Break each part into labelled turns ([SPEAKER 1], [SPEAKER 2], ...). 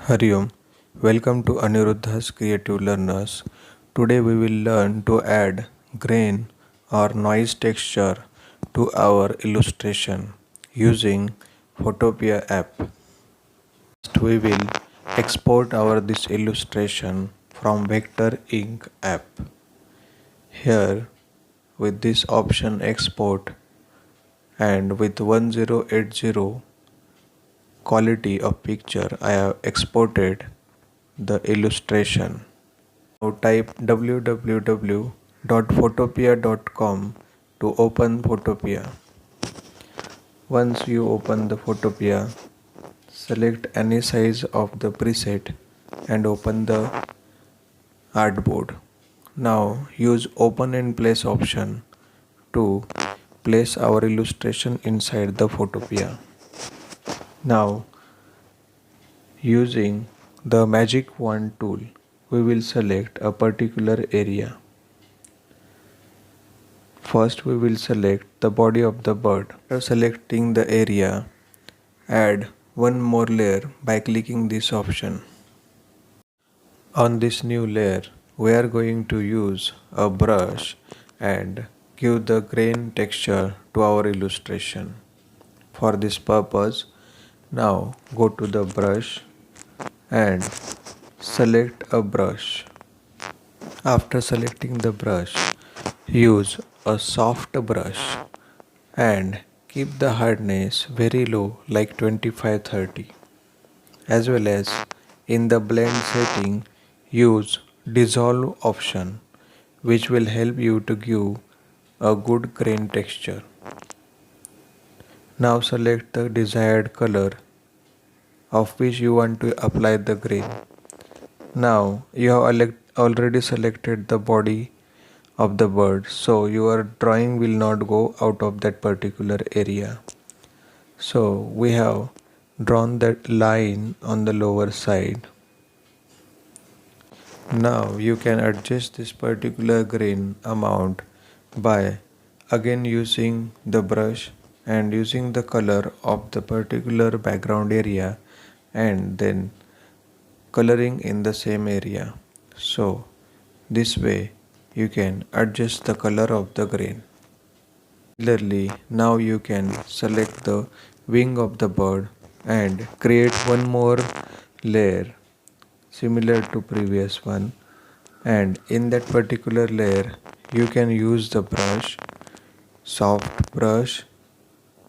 [SPEAKER 1] Hari Om. Welcome to Aniruddha's Creative Learners. Today we will learn to add grain or noise texture to our illustration using Photopea app. First we will export our this illustration from Vector Ink app. Here with this option export and with 1080 quality of picture I have exported the illustration. Now type www.photopea.com to open Photopea. Once you open the Photopea, select any size of the preset and open the artboard. Now use open and place option to place our illustration inside the Photopea. Now using the magic wand tool, we will select a particular area. First we will select the body of the bird. After selecting the area, add one more layer by clicking this option. On this new layer, we are going to use a brush and give the grain texture to our illustration. For this purpose, now go to the brush and select a brush. After selecting the brush, use a soft brush and keep the hardness very low like 25-30. As well as in the blend setting, use dissolve option which will help you to give a good grain texture. Now select the desired color of which you want to apply the grain. Now you have already selected the body of the bird, so your drawing will not go out of that particular area. So we have drawn that line on the lower side. Now you can adjust this particular grain amount by again using the brush and using the color of the particular background area and then coloring in the same area. So this way you can adjust the color of the grain. Similarly, now you can select the wing of the bird and create one more layer similar to previous one, and in that particular layer you can use the brush, soft brush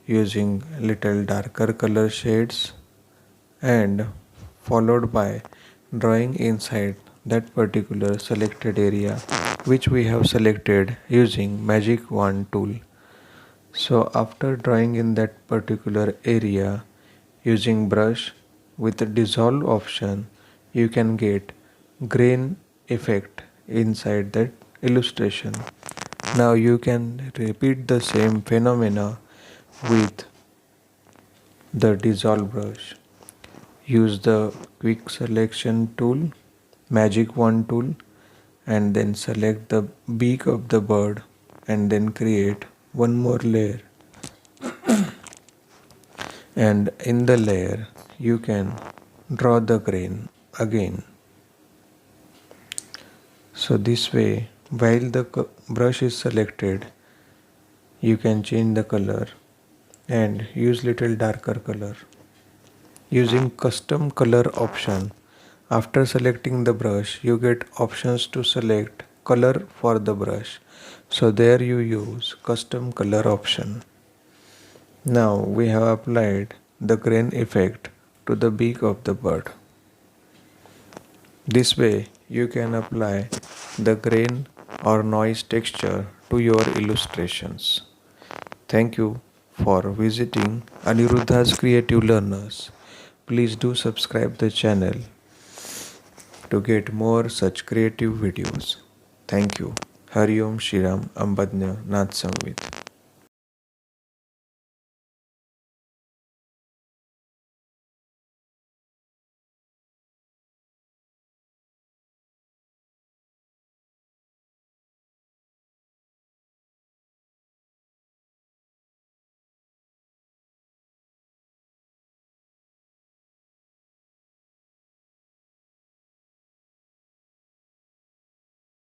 [SPEAKER 1] using little darker color shades and followed by drawing inside that particular selected area which we have selected using magic wand tool. So after drawing in that particular area using brush with the dissolve option, you can get grain effect inside that illustration. Now you can repeat the same phenomena with the dissolve brush. Use the quick selection tool, magic wand tool, and then select the beak of the bird and then create one more layer. And in the layer you can draw the grain again. So this way, while the brush is selected, you can change the color and use little darker color. Using custom color option, after selecting the brush, you get options to select color for the brush. So there you use custom color option. Now we have applied the grain effect to the beak of the bird. This way you can apply the grain or noise texture to your illustrations. Thank you for visiting Aniruddha's Creative Learners. Please do subscribe the channel to get more such creative videos. Thank you. Hari Om Shri Ram Ambadnya Nath Samvit.